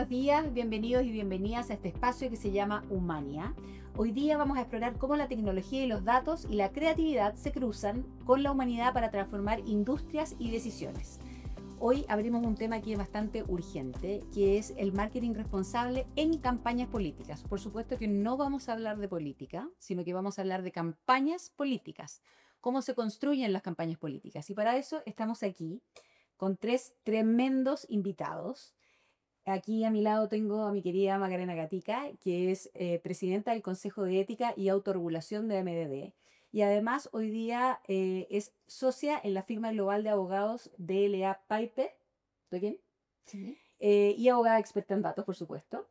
buenos días, bienvenidos y bienvenidas a este espacio que se llama Humania. Hoy día vamos a explorar cómo la tecnología y los datos y la creatividad se cruzan con la humanidad para transformar industrias y decisiones. Hoy abrimos un tema que es bastante urgente, que es el marketing responsable en campañas políticas. Por supuesto que no vamos a hablar de política, sino que vamos a hablar de campañas políticas, cómo se construyen las campañas políticas. Y para eso estamos aquí con tres tremendos invitados. Aquí a mi lado tengo a mi querida Macarena Gatica, que es presidenta del Consejo de Ética y Autorregulación de MDD. Y además hoy día es socia en la firma global de abogados DLA Piper. ¿Estoy bien? Sí. Y abogada experta en datos, por supuesto.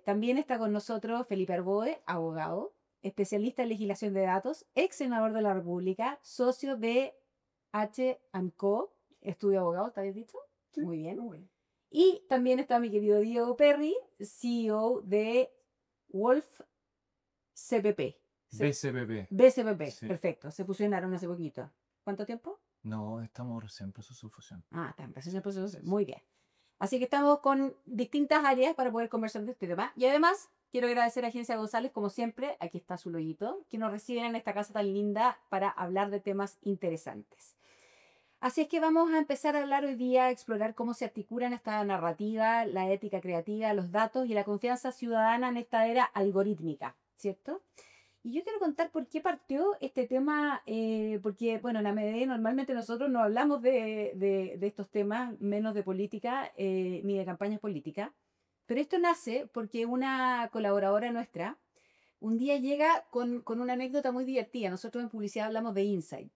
También está con nosotros Felipe Arboe, abogado, especialista en legislación de datos, ex senador de la República, socio de H&Co, estudio abogado, ¿te habías dicho? Sí. Muy bien. Muy bien. Y también está mi querido Diego Perry, CEO de Wolf CPP. BCPP. BCPP, Sí. perfecto. Se fusionaron hace poquito. ¿Cuánto tiempo? No, estamos recién en proceso de fusión. Está en proceso de fusión. Muy bien. Así que estamos con distintas áreas para poder conversar de este tema. Y además, quiero agradecer a Agencia González, como siempre, aquí está su loguito, que nos reciben en esta casa tan linda para hablar de temas interesantes. Así es que vamos a empezar a hablar hoy día, a explorar cómo se articulan esta narrativa, la ética creativa, los datos y la confianza ciudadana en esta era algorítmica, ¿cierto? Y yo quiero contar por qué partió este tema, porque, bueno, en AMD normalmente nosotros no hablamos de estos temas, menos de política, ni de campañas políticas, pero esto nace porque una colaboradora nuestra un día llega con una anécdota muy divertida. Nosotros en publicidad hablamos de insight.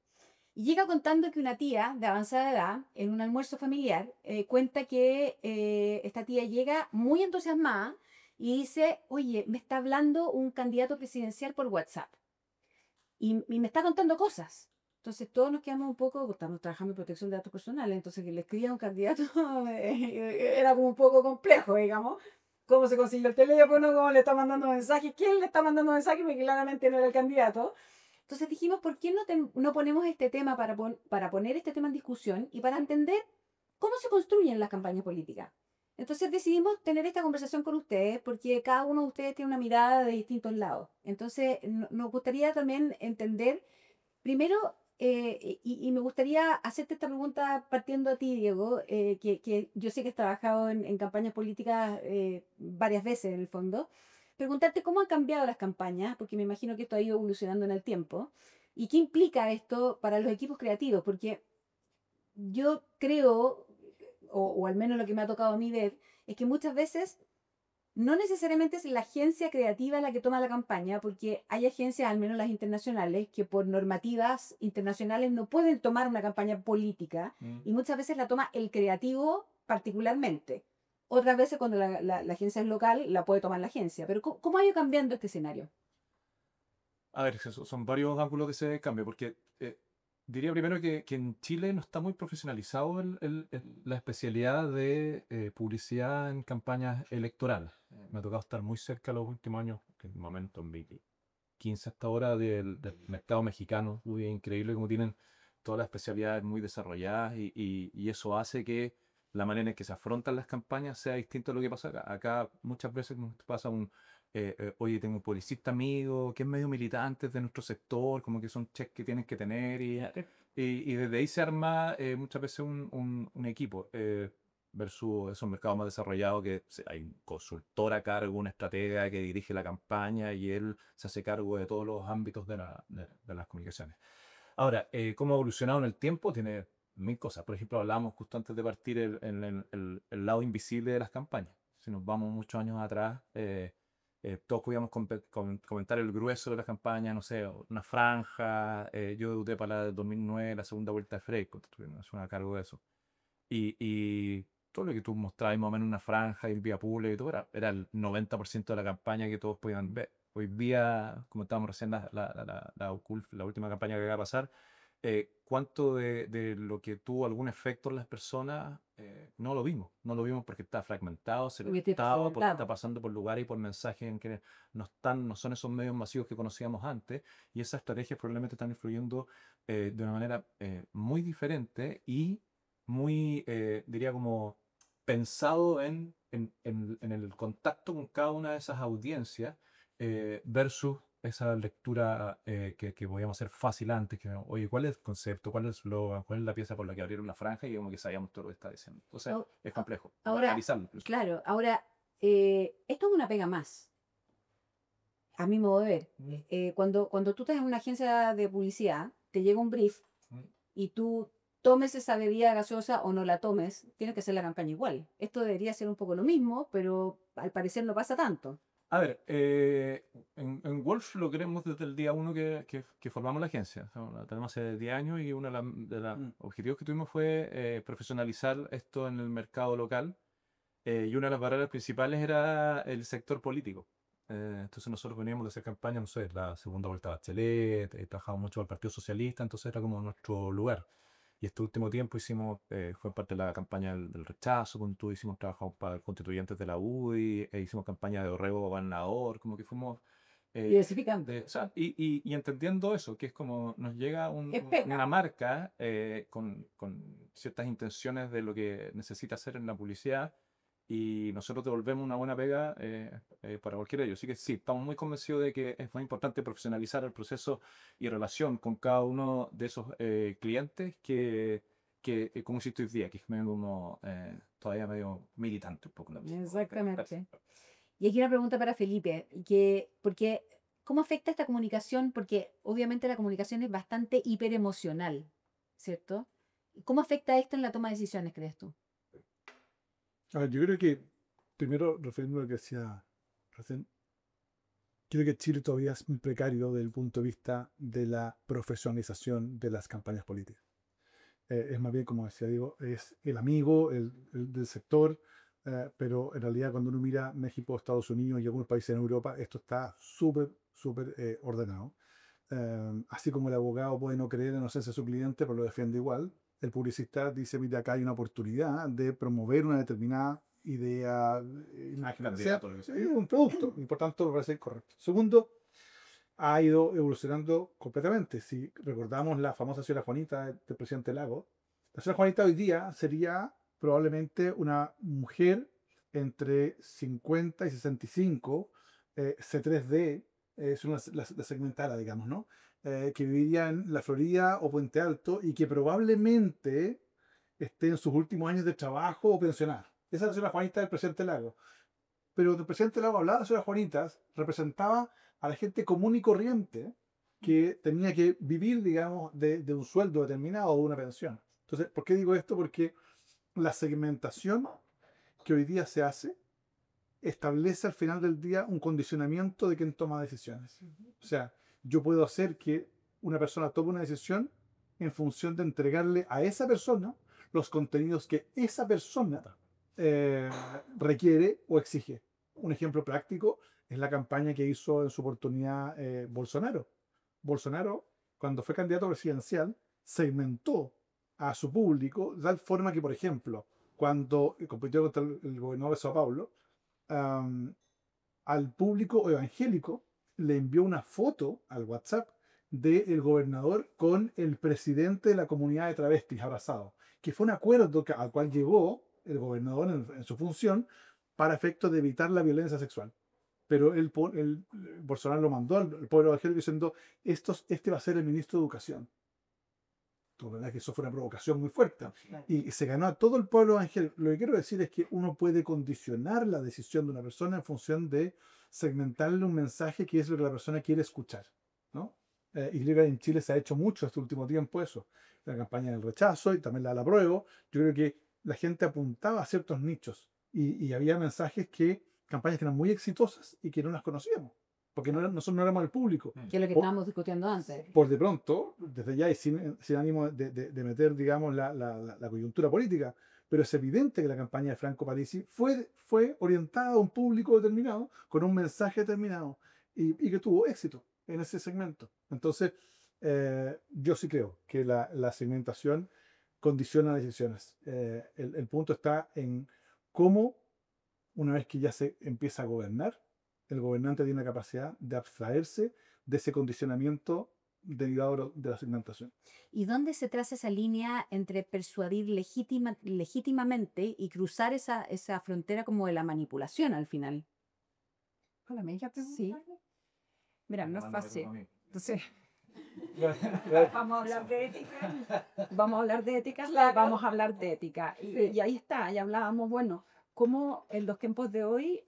Y llega contando que una tía de avanzada edad, en un almuerzo familiar, cuenta que esta tía llega muy entusiasmada y dice, oye, me está hablando un candidato presidencial por WhatsApp y me está contando cosas. Entonces todos nos quedamos un poco, porque estamos trabajando en protección de datos personales, entonces que le escribía a un candidato era como un poco complejo, digamos. Cómo se consiguió el teléfono, cómo le está mandando mensajes, quién le está mandando mensajes, porque claramente no era el candidato. Entonces dijimos, ¿por qué no ponemos este tema para poner este tema en discusión y para entender cómo se construyen las campañas políticas? Entonces decidimos tener esta conversación con ustedes porque cada uno de ustedes tiene una mirada de distintos lados. Entonces nos gustaría también entender, primero, y me gustaría hacerte esta pregunta partiendo a ti, Diego, que yo sé que has trabajado en campañas políticas varias veces en el fondo. Preguntarte cómo han cambiado las campañas, porque me imagino que esto ha ido evolucionando en el tiempo, y qué implica esto para los equipos creativos, porque yo creo, o al menos lo que me ha tocado a mí ver, es que muchas veces no necesariamente es la agencia creativa la que toma la campaña, porque hay agencias, al menos las internacionales, que por normativas internacionales no pueden tomar una campaña política y muchas veces la toma el creativo particularmente. Otras veces cuando la agencia es local la puede tomar la agencia. Pero ¿cómo ha ido cambiando este escenario? A ver, son varios ángulos que se cambian, porque diría primero que en Chile no está muy profesionalizado la especialidad de publicidad en campañas electorales. Me ha tocado estar muy cerca los últimos años, que en el momento, en 2015 hasta ahora, del mercado mexicano. Muy increíble como tienen todas las especialidades muy desarrolladas y eso hace que la manera en que se afrontan las campañas sea distinto a lo que pasa acá. Acá muchas veces nos pasa oye, tengo un publicista amigo que es medio militante de nuestro sector, como que son checks que tienen que tener y desde ahí se arma muchas veces un equipo. Versus esos mercados más desarrollados hay un consultor a cargo, una estratega que dirige la campaña y él se hace cargo de todos los ámbitos de las comunicaciones. Ahora, ¿cómo ha evolucionado en el tiempo? Tiene mil cosas. Por ejemplo, hablábamos justo antes de partir el lado invisible de las campañas. Si nos vamos muchos años atrás, todos podíamos comentar el grueso de la campaña, no sé, una franja. Yo debuté para la del 2009, la segunda vuelta de Frey, es a cargo de eso. Y todo lo que tú mostrabas más o menos una franja y el vía pública y todo era el 90% de la campaña que todos podían ver. Hoy día, como estábamos recién la última campaña que va a pasar, ¿cuánto de lo que tuvo algún efecto en las personas no lo vimos? No lo vimos porque está fragmentado, selectado, porque está pasando por lugares y por mensajes en que no son esos medios masivos que conocíamos antes, y esas estrategias probablemente están influyendo de una manera muy diferente y muy, diría como, pensado en en el contacto con cada una de esas audiencias versus esa lectura que podíamos hacer fácil antes, que, oye, ¿cuál es el concepto? ¿Cuál es el slogan? ¿Cuál es la pieza por la que abrieron la franja? Y como que sabíamos todo lo que está diciendo. Entonces, Au- es a- complejo. Ahora, Analizarlo incluso. claro, ahora, esto es una pega más, a mi modo de ver. Cuando tú estás en una agencia de publicidad, te llega un brief Mm. y tú tomes esa bebida gaseosa o no la tomes, tienes que hacer la campaña igual. Esto debería ser un poco lo mismo, pero al parecer no pasa tanto. A ver, en Wolf lo queremos desde el día uno que formamos la agencia. O sea, la tenemos hace 10 años y uno de los objetivos que tuvimos fue profesionalizar esto en el mercado local. Y una de las barreras principales era el sector político. Entonces nosotros veníamos de hacer campaña, no sé, la segunda vuelta de Bachelet, trabajábamos mucho al Partido Socialista, entonces era como nuestro lugar. Y este último tiempo hicimos, fue parte de la campaña del rechazo, con tú hicimos trabajos para constituyentes de la UDI, hicimos campaña de Orrego gobernador, como que fuimos Diversificando. o sea, y entendiendo eso, que es como nos llega Es pega. una marca con ciertas intenciones de lo que necesita hacer en la publicidad y nosotros devolvemos una buena pega para cualquiera de ellos. Así que sí, estamos muy convencidos de que es muy importante profesionalizar el proceso y relación con cada uno de esos clientes como insisto hoy día, que es medio uno todavía medio militante un poco. Exactamente. Y aquí una pregunta para Felipe, porque ¿cómo afecta esta comunicación? Porque obviamente la comunicación es bastante hiperemocional, ¿cierto? ¿Cómo afecta esto en la toma de decisiones, crees tú? A ver, yo creo que, primero, refiriendo a lo que decía recién, creo que Chile todavía es muy precario desde el punto de vista de la profesionalización de las campañas políticas. Es más bien, como decía Diego, es el amigo del sector, pero en realidad cuando uno mira México, Estados Unidos y algunos países en Europa, esto está súper, súper ordenado. Así como el abogado puede no creer en la inocencia de su cliente, pero lo defiende igual, el publicista dice, mira, acá hay una oportunidad de promover una determinada idea, imagen, lo que sea, un producto, y por tanto me parece correcto. Segundo, ha ido evolucionando completamente. Si recordamos la famosa señora Juanita del presidente Lago, la señora Juanita hoy día sería probablemente una mujer entre 50 y 65, C3D, es una, la segmentara, digamos, ¿no? Que viviría en la Florida o Puente Alto y que probablemente esté en sus últimos años de trabajo o pensionada. Esa es la señora Juanita del presidente Lago. Pero el presidente Lago hablaba de las señoras Juanitas, representaba a la gente común y corriente que tenía que vivir, digamos, de un sueldo determinado o de una pensión. Entonces, ¿por qué digo esto? Porque la segmentación que hoy día se hace establece al final del día un condicionamiento de quien toma decisiones. O sea, yo puedo hacer que una persona tome una decisión en función de entregarle a esa persona los contenidos que esa persona eh, requiere o exige. Un ejemplo práctico es la campaña que hizo en su oportunidad Bolsonaro. Bolsonaro, cuando fue candidato presidencial, segmentó a su público de tal forma que, por ejemplo, cuando compitió contra el gobernador de Sao Paulo, um, al público evangélico le envió una foto al WhatsApp del gobernador con el presidente de la comunidad de travestis abrazado, que fue un acuerdo al cual llegó el gobernador en su función para efectos de evitar la violencia sexual. Pero Bolsonaro lo mandó al pueblo evangélico diciendo, este va a ser el ministro de Educación. La verdad es que eso fue una provocación muy fuerte. Y se ganó a todo el pueblo evangélico. Lo que quiero decir es que uno puede condicionar la decisión de una persona en función de segmentarle un mensaje que es lo que la persona quiere escuchar, ¿no? Y creo que en Chile se ha hecho mucho este último tiempo eso. La campaña del rechazo y también la del apruebo. Yo creo que la gente apuntaba a ciertos nichos y había mensajes campañas que eran muy exitosas y que no las conocíamos, porque nosotros no éramos el público. Que es lo que estábamos discutiendo antes. Por de pronto, desde ya y sin ánimo de meter, digamos, la coyuntura política, pero es evidente que la campaña de Franco Parisi fue orientada a un público determinado, con un mensaje determinado, y que tuvo éxito en ese segmento. Entonces, yo sí creo que la segmentación condiciona decisiones. El punto está en cómo, una vez que ya se empieza a gobernar, el gobernante tiene la capacidad de abstraerse de ese condicionamiento derivado de la segmentación. ¿Y dónde se traza esa línea entre persuadir legítimamente y cruzar esa frontera como de la manipulación al final? Hola, me dijiste sí. Mira, no es fácil. Entonces, vamos a hablar de ética. Vamos a hablar de ética. Vamos a hablar de ética. Y ahí está, ya hablábamos, bueno, cómo en los tiempos de hoy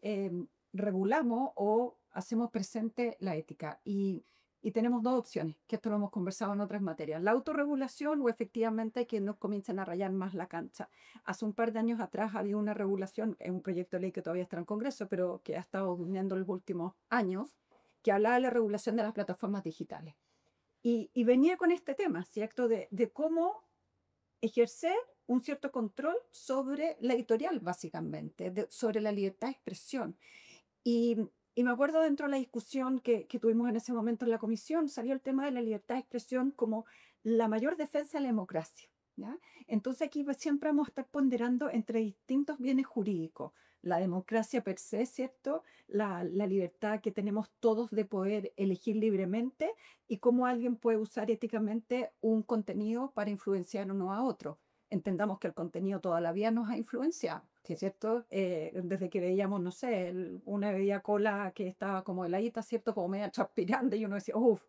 regulamos o hacemos presente la ética. Y tenemos dos opciones, que esto lo hemos conversado en otras materias. La autorregulación o efectivamente que nos comiencen a rayar más la cancha. Hace un par de años atrás había una regulación, es un proyecto de ley que todavía está en el Congreso, pero que ha estado durmiendo en los últimos años, que hablaba de la regulación de las plataformas digitales. Y venía con este tema, ¿cierto? De cómo ejercer un cierto control sobre la editorial, básicamente, sobre la libertad de expresión. Y me acuerdo dentro de la discusión que tuvimos en ese momento en la comisión, salió el tema de la libertad de expresión como la mayor defensa de la democracia, ¿ya? Entonces aquí siempre vamos a estar ponderando entre distintos bienes jurídicos. La democracia per se, ¿cierto? La libertad que tenemos todos de poder elegir libremente y cómo alguien puede usar éticamente un contenido para influenciar uno a otro. Entendamos que el contenido toda la vida nos ha influenciado, ¿sí es cierto? Desde que veíamos, no sé, una bebida cola que estaba como heladita, ¿cierto? Como media transpirante y uno decía, uff,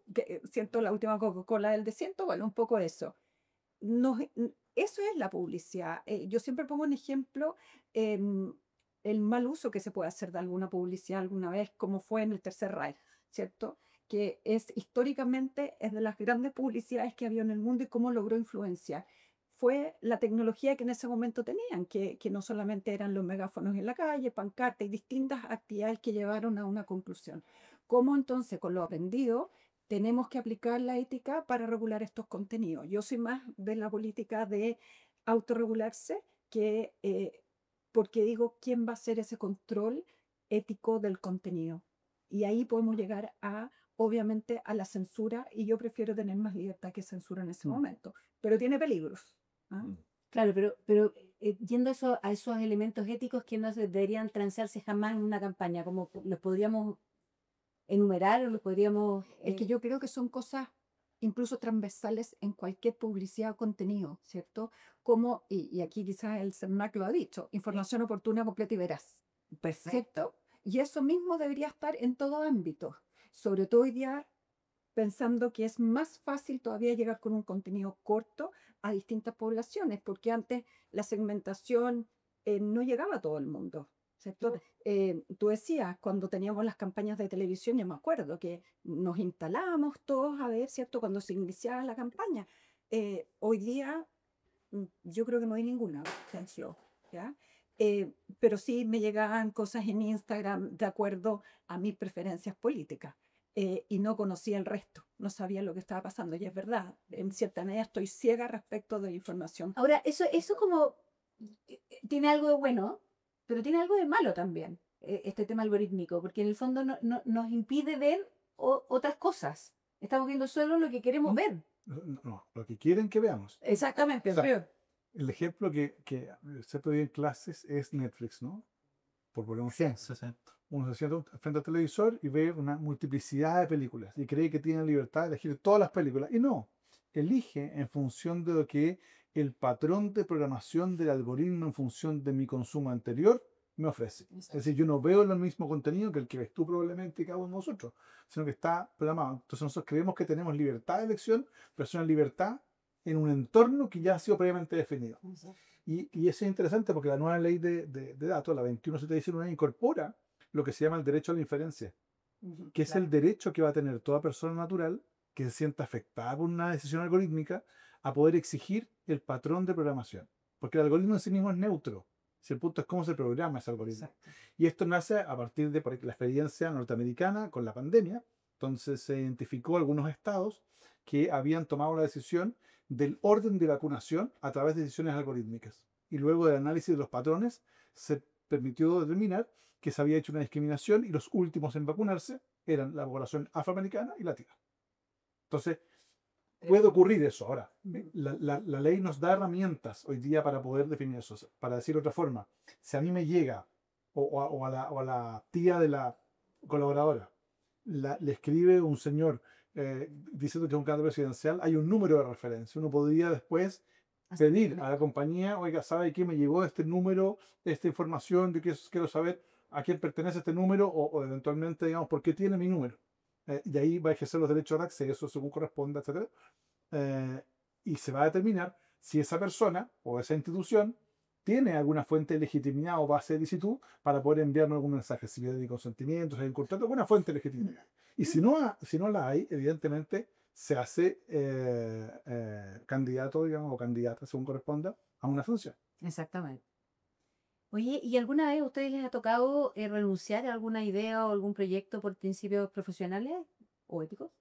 siento la última Coca-Cola del desierto, bueno, un poco eso. Eso es la publicidad. Yo siempre pongo un ejemplo, el mal uso que se puede hacer de alguna publicidad alguna vez, como fue en el Tercer Reich, ¿cierto? Que históricamente es de las grandes publicidades que había en el mundo y cómo logró influenciar. Fue la tecnología que en ese momento tenían, que no solamente eran los megáfonos en la calle, pancartas y distintas actividades que llevaron a una conclusión. ¿Cómo entonces con lo aprendido tenemos que aplicar la ética para regular estos contenidos? Yo soy más de la política de autorregularse que porque digo, ¿quién va a hacer ese control ético del contenido? Y ahí podemos llegar a, obviamente, a la censura, y yo prefiero tener más libertad que censura en ese momento, pero tiene peligros. ¿Ah? Claro, pero yendo a esos elementos éticos que no deberían transarse jamás en una campaña, como los podríamos enumerar o los podríamos... Es que yo creo que son cosas incluso transversales en cualquier publicidad o contenido, ¿cierto? Como, y aquí quizás el CERNAC lo ha dicho, información oportuna, completa y veraz. Perfecto. Y eso mismo debería estar en todo ámbito, sobre todo hoy día pensando que es más fácil todavía llegar con un contenido corto a distintas poblaciones, porque antes la segmentación no llegaba a todo el mundo, ¿cierto? Tú decías, cuando teníamos las campañas de televisión, yo me acuerdo que nos instalábamos todos a ver, ¿cierto? Cuando se iniciaba la campaña. Hoy día yo creo que no hay ninguna atención, ¿ya? Pero sí me llegaban cosas en Instagram de acuerdo a mis preferencias políticas. Y no conocía el resto, no sabía lo que estaba pasando. Y es verdad, en cierta medida estoy ciega respecto de la información. Ahora, eso como tiene algo de bueno, pero tiene algo de malo también, este tema algorítmico, porque en el fondo nos impide ver otras cosas. Estamos viendo solo lo que queremos ver. No, lo que quieren que veamos. Exactamente. O sea, el ejemplo que se puede ver en clases es Netflix, ¿no? Por poner un ejemplo. 60. Uno se sienta frente al televisor y ve una multiplicidad de películas y cree que tiene libertad de elegir todas las películas. Y no, elige en función de lo que el patrón de programación del algoritmo en función de mi consumo anterior me ofrece. Es decir, yo no veo el mismo contenido que el que ves tú probablemente y cada uno de nosotros, sino que está programado. Entonces nosotros creemos que tenemos libertad de elección, pero es una libertad en un entorno que ya ha sido previamente definido. Y eso es interesante porque la nueva ley de datos, la 21719, incorpora lo que se llama el derecho a la inferencia, que es el derecho que va a tener toda persona natural que se sienta afectada por una decisión algorítmica a poder exigir el patrón de programación. Porque el algoritmo en sí mismo es neutro. Si el punto es cómo se programa ese algoritmo. Exacto. Y esto nace a partir de la experiencia norteamericana con la pandemia. Entonces se identificó algunos estados que habían tomado la decisión del orden de vacunación a través de decisiones algorítmicas. Y luego del análisis de los patrones se permitió determinar que se había hecho una discriminación y los últimos en vacunarse eran la población afroamericana y latina. Entonces, puede ocurrir eso. Ahora, la ley nos da herramientas hoy día para poder definir eso. Para decir de otra forma, si a mí me llega, o a la tía de la colaboradora, le escribe un señor diciendo que es un candidato presidencial, hay un número de referencia. Uno podría después pedir a la compañía, oiga, ¿sabe qué? Me llegó este número, esta información, yo quiero saber a quién pertenece este número o eventualmente, digamos, por qué tiene mi número. Y ahí va a ejercer los derechos de acceso según corresponda, etcétera. Y se va a determinar si esa persona o esa institución tiene alguna fuente de legitimidad o base de licitud para poder enviarnos algún mensaje, si de consentimiento, si hay un contrato, alguna fuente de legitimidad. Y si no la hay, evidentemente se hace candidato, digamos, o candidata, según corresponda, a una función. Exactamente. Oye, ¿y alguna vez a ustedes les ha tocado renunciar a alguna idea o algún proyecto por principios profesionales o éticos?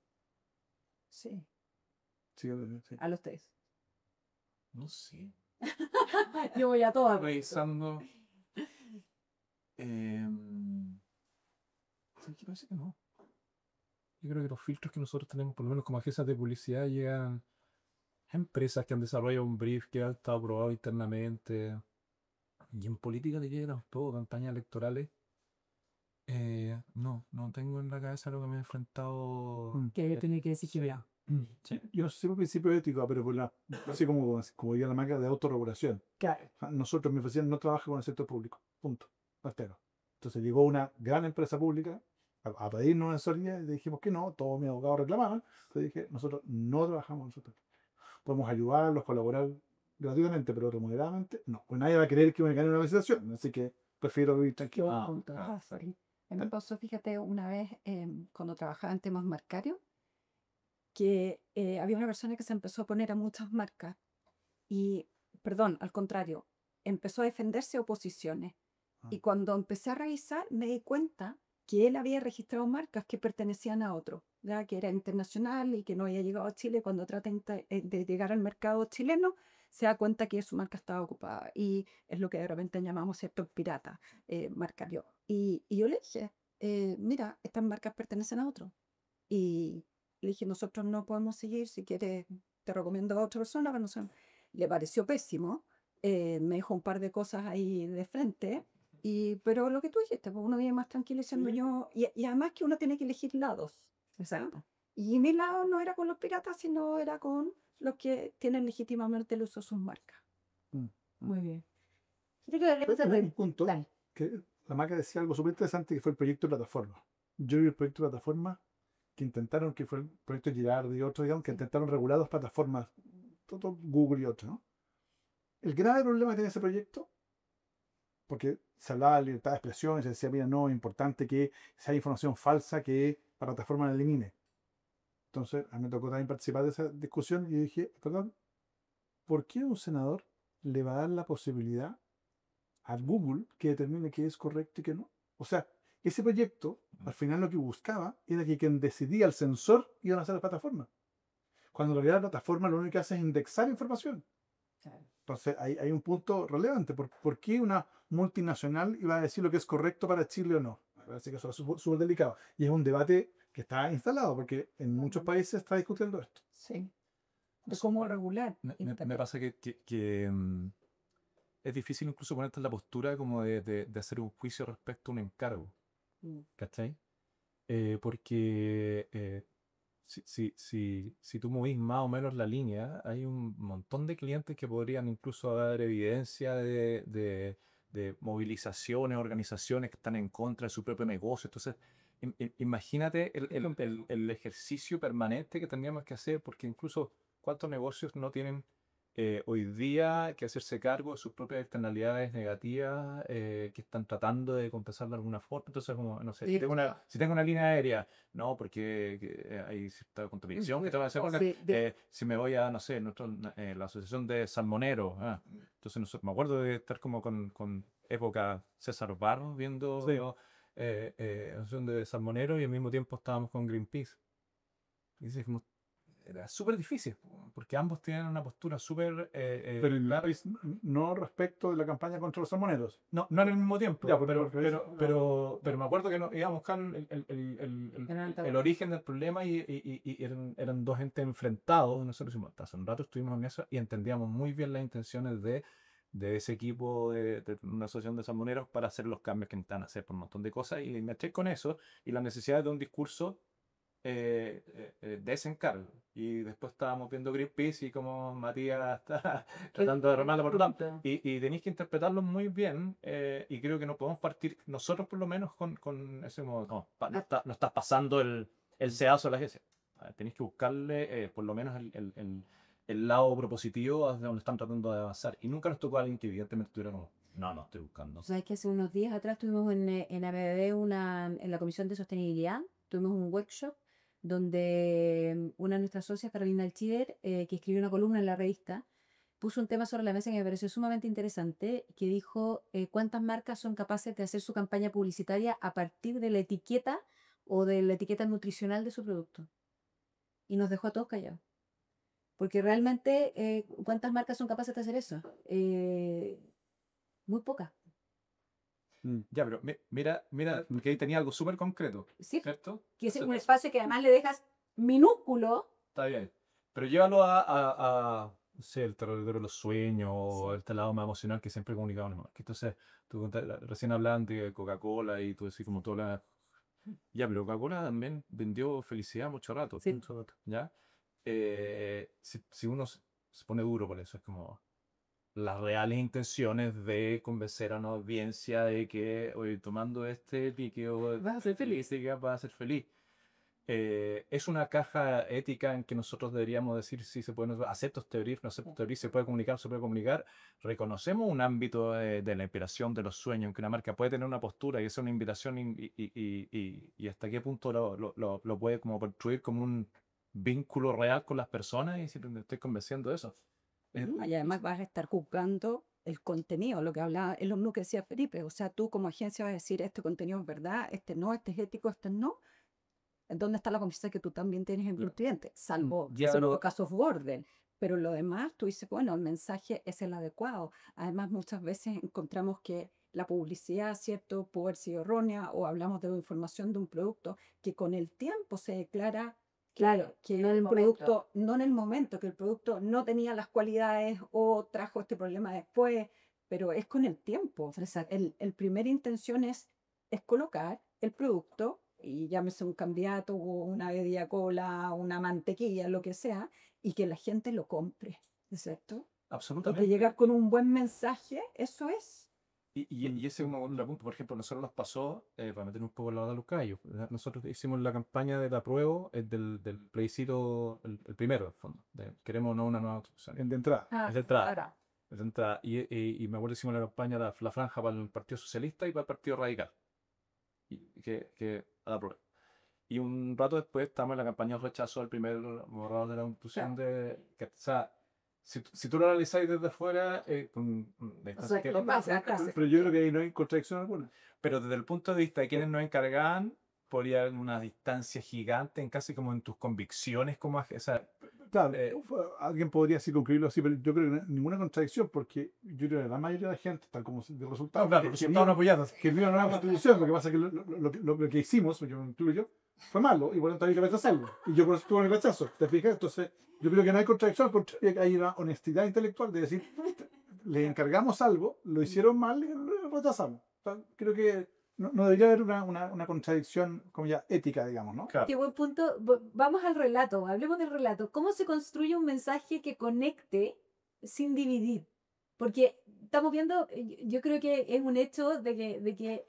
Sí, Sí, sí. a los tres. No sé. Yo voy a todas. Revisando. Sí, que parece que no. Yo creo que los filtros que nosotros tenemos, por lo menos como agencias de publicidad, llegan a empresas que han desarrollado un brief que ha estado aprobado internamente. Y en política diría que eran todo campañas electorales. No tengo en la cabeza lo que me he enfrentado. Que tiene que decir que vea. Sí. Yo no sé si por principio ético, pero así como diría la marca de autorregulación. Claro. Nosotros, mi oficina no trabaja con el sector público. Punto. Altero. Entonces llegó una gran empresa pública a pedirnos asesoría y dijimos que no, todos mis abogados reclamaban. Entonces dije, nosotros no trabajamos en el sector. Podemos ayudarlos, colaborar gratuitamente, pero remuneradamente, no. Pues nadie va a querer que me gane una licitación, así que prefiero vivir tranquilo. Sorry. A mí me pasó, fíjate, una vez cuando trabajaba en temas marcarios, que había una persona que se empezó a poner a muchas marcas y, perdón, al contrario, empezó a defenderse oposiciones. Y cuando empecé a revisar, me di cuenta que él había registrado marcas que pertenecían a otro, ya que era internacional y que no había llegado a Chile. Cuando trata de llegar al mercado chileno, se da cuenta que su marca estaba ocupada y es lo que de repente llamamos sector pirata, marcario. Y yo le dije, mira, estas marcas pertenecen a otro. Y le dije, nosotros no podemos seguir, si quieres te recomiendo a otra persona, pero no sé. Le pareció pésimo, me dijo un par de cosas ahí de frente, pero lo que tú dijiste, pues uno viene más tranquilo diciendo yo, y además que uno tiene que elegir lados. Exacto. Y mi lado no era con los piratas, sino era con los que tienen legítimamente el uso de sus marcas. Muy bien. Pero hay un punto que la marca decía algo súper interesante que fue el proyecto de plataforma. Yo vi el proyecto de plataforma que intentaron, que fue el proyecto Girard y otros, digamos, que intentaron regular las plataformas, todo Google y otros, ¿no? El grave problema que tiene ese proyecto, porque se hablaba de libertad de expresión y se decía, mira, no, es importante que si hay información falsa que la plataforma la elimine. Entonces, a mí me tocó también participar de esa discusión y yo dije, perdón, ¿por qué un senador le va a dar la posibilidad al Google que determine qué es correcto y qué no? O sea, ese proyecto, al final lo que buscaba era que quien decidía el sensor iban a ser las plataformas. Cuando en realidad la plataforma lo único que hace es indexar información. Entonces hay un punto relevante. ¿Por qué una multinacional iba a decir lo que es correcto para Chile o no? Me parece que eso es súper delicado. Y es un debate que está instalado porque en muchos países está discutiendo esto. Sí. De cómo regular. Me pasa que es difícil incluso ponerte en la postura como de hacer un juicio respecto a un encargo. ¿Cachai? Porque si tú movís más o menos la línea, hay un montón de clientes que podrían incluso dar evidencia de movilizaciones, organizaciones que están en contra de su propio negocio. Entonces, imagínate el ejercicio permanente que tendríamos que hacer, porque incluso cuántos negocios no tienen hoy día que hacerse cargo de sus propias externalidades negativas que están tratando de compensar de alguna forma. Entonces, como, no sé, si tengo una línea aérea, no, porque hay cierta contaminación que te va a hacer. Si me voy a, no sé, la Asociación de Salmoneros, entonces me acuerdo de estar como con época César Barros viendo Asociación de Salmoneros y al mismo tiempo estábamos con Greenpeace. Y dices, como, era súper difícil, porque ambos tienen una postura súper... Pero no respecto de la campaña contra los salmoneros. No en el mismo tiempo, Ya, pero me acuerdo que íbamos a buscar el origen del problema y eran dos entes enfrentados. Nosotros hicimos, hace un rato estuvimos en eso y entendíamos muy bien las intenciones de ese equipo de una asociación de salmoneros para hacer los cambios que necesitan hacer por un montón de cosas, y me eché con eso y la necesidad de un discurso desencargo. Y después estábamos viendo Greenpeace y como Matías está tratando de remarla por otro lado. Y tenéis que interpretarlo muy bien. Y creo que no podemos partir, nosotros por lo menos, con ese modo. No, no estás pasando el sedazo a la agencia. Tenéis que buscarle por lo menos el lado propositivo hacia donde están tratando de avanzar. Y nunca nos tocó a alguien que evidentemente estuviera como, no estoy buscando. ¿Sabes que hace unos días atrás tuvimos en ABB en la Comisión de Sostenibilidad, tuvimos un workshop donde una de nuestras socias, Carolina Alchider, que escribió una columna en la revista, puso un tema sobre la mesa que me pareció sumamente interesante, que dijo cuántas marcas son capaces de hacer su campaña publicitaria a partir de la etiqueta o de la etiqueta nutricional de su producto. Y nos dejó a todos callados. Porque realmente, ¿cuántas marcas son capaces de hacer eso? Muy pocas. Ya, pero mira, que ahí tenía algo súper concreto, Sí, ¿cierto? que es un espacio que además le dejas minúsculo. Está bien. Pero llévalo no sé, el territorio de los sueños o este lado más emocional que siempre comunicamos. Que entonces, recién hablaban de Coca-Cola y tú decís como toda la... Ya, pero Coca-Cola también vendió felicidad mucho rato. Sí. Mucho rato, ¿ya? Si uno se pone duro por eso, es como las reales intenciones de convencer a una audiencia de que, oye, tomando este líquido vas a ser feliz, y que vas a ser feliz. Es una caja ética en que nosotros deberíamos decir si se puede, acepto este brief, no acepto este brief, se puede comunicar, se puede comunicar. Reconocemos un ámbito de la inspiración, de los sueños, en que una marca puede tener una postura y es una invitación y hasta qué punto lo puede como construir como un vínculo real con las personas y si te estoy convenciendo de eso. Y además vas a estar juzgando el contenido, lo que hablaba, es lo mismo que decía Felipe, o sea, tú como agencia vas a decir, este contenido es verdad, este no, este es ético, este no. ¿Dónde está la confianza que tú también tienes en tus clientes? Salvo los casos borden. Pero lo demás, tú dices, bueno, el mensaje es el adecuado. Además, muchas veces encontramos que la publicidad, ¿cierto?, puede haber sido errónea o hablamos de información de un producto que con el tiempo se declara Claro, que no en el el momento. producto, no en el momento, que el producto no tenía las cualidades o trajo este problema después, pero es con el tiempo. Exacto. El primer intención es colocar el producto, y llámese un candidato o una bebida cola, una mantequilla, lo que sea, y que la gente lo compre, ¿cierto? Absolutamente. Porque llegar con un buen mensaje, eso es. Y ese es un punto, por ejemplo, nosotros nos pasó, para meter un poco la bala a los callos, ¿verdad? Nosotros hicimos la campaña del apruebo, del plebiscito, el primero, en el fondo, queremos o no una nueva constitución. En de entrada. Es de entrada. Es de entrada. Y me acuerdo que hicimos la campaña, la franja para el Partido Socialista y para el Partido Radical, que apruebo. Y un rato después estamos en la campaña de rechazo al primer borrador de la constitución o sea, si tú lo analizáis desde afuera, O sea, ¿qué pasa? Pero yo creo que ahí no hay contradicción alguna. pero desde el punto de vista de quienes nos encargaban, podría haber una distancia gigante en casi como en tus convicciones, como, o sea, Claro, alguien podría así concluirlo así, pero yo creo que no hay ninguna contradicción, porque yo creo que la mayoría de la gente, tal como de resultado, no, claro, que resultados no apoyados. que vieron una constitución, lo que pasa es que lo que hicimos, yo, fue malo, y por lo tanto hay que rechazarlo. Y yo por eso estuve en el rechazo, ¿te fijas? Entonces, yo creo que no hay contradicción, al contrario, hay una honestidad intelectual de decir, le encargamos algo, lo hicieron mal y lo rechazamos. O sea, creo que no debería haber una contradicción como ya ética, digamos, ¿no? Claro. Qué buen punto. Vamos al relato, hablemos del relato. ¿Cómo se construye un mensaje que conecte sin dividir? Porque estamos viendo, yo creo que es un hecho de que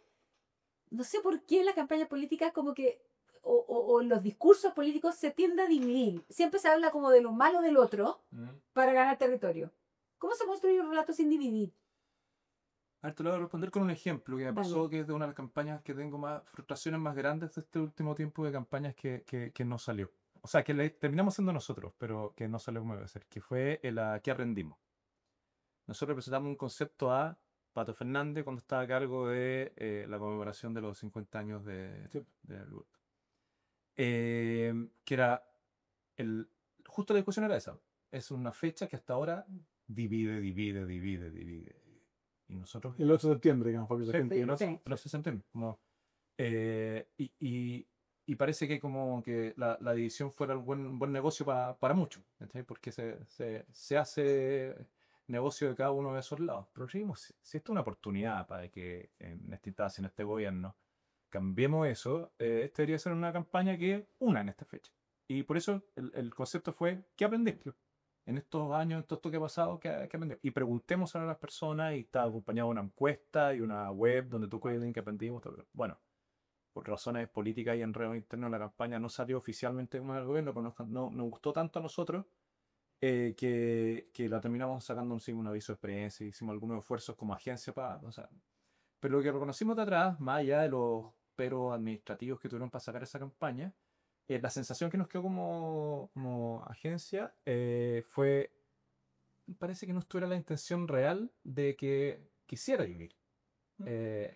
no sé por qué en las campañas políticas como que, o en los discursos políticos se tiende a dividir. Siempre se habla como de lo malo del otro para ganar territorio. ¿Cómo se construye un relato sin dividir? A ver, te lo voy a responder con un ejemplo que me Dale. pasó, que es de una de las campañas que tengo más frustraciones más grandes de este último tiempo de campañas que no salió. O sea, que terminamos siendo nosotros, pero que no salió como debe ser, que fue ¿qué aprendimos? Nosotros presentamos un concepto a Pato Fernández cuando estaba a cargo de la conmemoración de los 50 años de Alberto. Que era, justo la discusión era esa. Es una fecha que hasta ahora divide. Y nosotros... El 8 de septiembre, digamos, porque la Sí, gente... y no se sienten como, y parece que como que la división fuera un buen negocio para muchos, ¿cachai? Porque se hace negocio de cada uno de esos lados. Pero dijimos, si esto es una oportunidad para que en esta instancia, en este gobierno, cambiemos eso, esta debería ser una campaña que una en esta fecha. Y por eso el concepto fue, ¿qué aprendimos? En estos años, en todo esto que ha pasado, ¿qué aprendimos? Y preguntemos a las personas, y está acompañado de una encuesta y una web donde tú puedes que aprendimos. Bueno, por razones políticas y enredos internos, la campaña no salió oficialmente con el gobierno, pero nos gustó tanto a nosotros que la terminamos sacando un aviso de experiencia, hicimos algunos esfuerzos como agencia para... O sea, pero lo que reconocimos de atrás, más allá de los peros administrativos que tuvieron para sacar esa campaña, la sensación que nos quedó como agencia fue, parece que no estuviera la intención real de que quisiera dividir.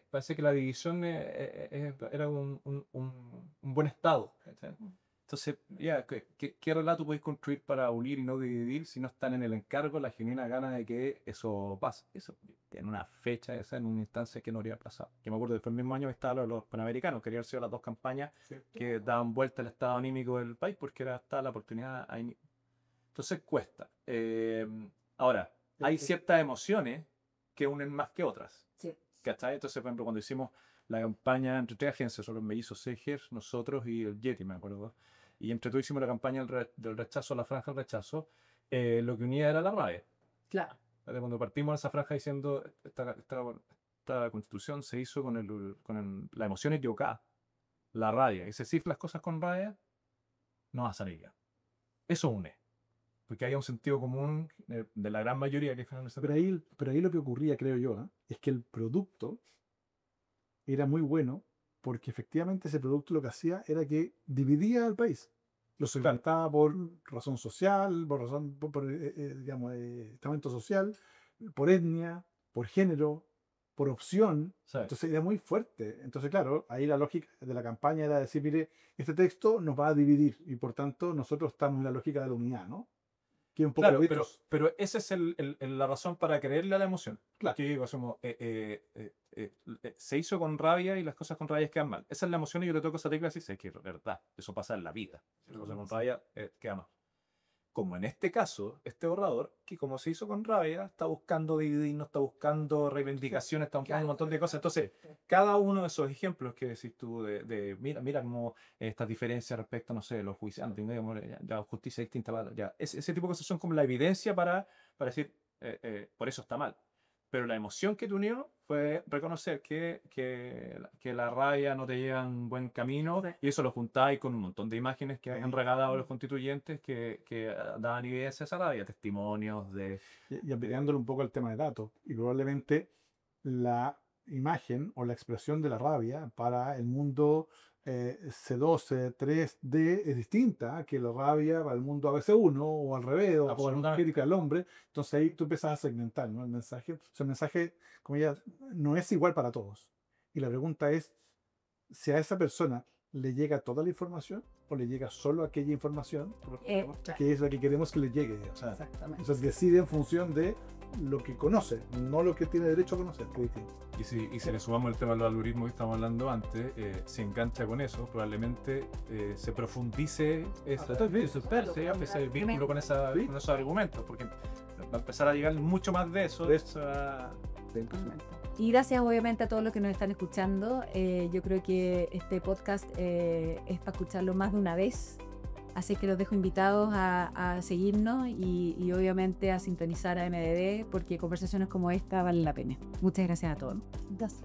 Parece que la división era un buen estado. Entonces, ¿qué relato podéis construir para unir y no dividir si no están en el encargo la genuina gana de que eso pase? Eso en una fecha, en una instancia que no habría pasado. Que me acuerdo que fue el mismo año que estaban los Panamericanos, querían haber sido las dos campañas que daban vuelta al estado anímico del país porque estaba la oportunidad ahí. Entonces cuesta. Ahora, hay ciertas emociones que unen más que otras. Sí. ¿Cachai? Entonces, por ejemplo, cuando hicimos la campaña entre tres agencias, son los mellizos Segers, nosotros y el Yeti, me acuerdo. Y entre todos hicimos la campaña del rechazo, la franja del rechazo. Lo que unía era la rabia. Claro. Cuando partimos de esa franja diciendo esta constitución se hizo con la emoción equivocada, la rabia. Y si decís las cosas con rabia, no va a salir ya. Eso une. Porque haya un sentido común de la gran mayoría que pero ahí lo que ocurría, creo yo, es que el producto era muy bueno porque efectivamente ese producto lo que hacía era que dividía al país. Lo segmentaba por razón social, por razón, digamos, estamento social, por etnia, por género, por opción. Sí. Entonces era muy fuerte. Entonces, claro, ahí la lógica de la campaña era decir, mire, este texto nos va a dividir y por tanto nosotros estamos en la lógica de la unidad, ¿no? Que un poco claro, pero esa es la razón para creerle a la emoción. Claro. Que digo, se hizo con rabia y las cosas con rabia quedan mal. Esa es la emoción y yo le toco esa tecla y sé que es verdad, eso pasa en la vida. Si lo con rabia, queda mal. Como en este caso, este borrador, que como se hizo con rabia, está buscando dividir, no está buscando reivindicaciones, está buscando un montón de cosas. Entonces, cada uno de esos ejemplos que decís tú, mira como estas diferencias respecto, no sé, los juicios, ya justicia distinta, ya, ese tipo de cosas son como la evidencia para decir, por eso está mal. Pero la emoción que te unió fue reconocer que la rabia no te lleva a un buen camino, y eso lo juntáis con un montón de imágenes que han regalado los constituyentes que daban evidencia a esa rabia, testimonios de... Y ampliándole un poco el tema de datos, y probablemente la imagen o la expresión de la rabia para el mundo C12, 3D es distinta que la rabia para el mundo ABC1 o al revés, o por la crítica del hombre. Entonces ahí tú empiezas a segmentar, ¿no? El mensaje. O sea, el mensaje, como ya, no es igual para todos. Y la pregunta es si a esa persona le llega toda la información o le llega solo aquella información que es la que queremos que le llegue. O sea, Exactamente. Entonces decide en función de lo que conoce, no lo que tiene derecho a conocer. Y si le sumamos el tema de los algoritmos que estamos hablando antes, se engancha con eso, probablemente se profundice ese vínculo con esos argumentos, porque va a empezar a llegar mucho más de eso. Y gracias obviamente a todos los que nos están escuchando. Yo creo que este podcast es para escucharlo más de una vez. Así que los dejo invitados a seguirnos y obviamente a sintonizar a MDD, porque conversaciones como esta valen la pena. Muchas gracias a todos. Gracias.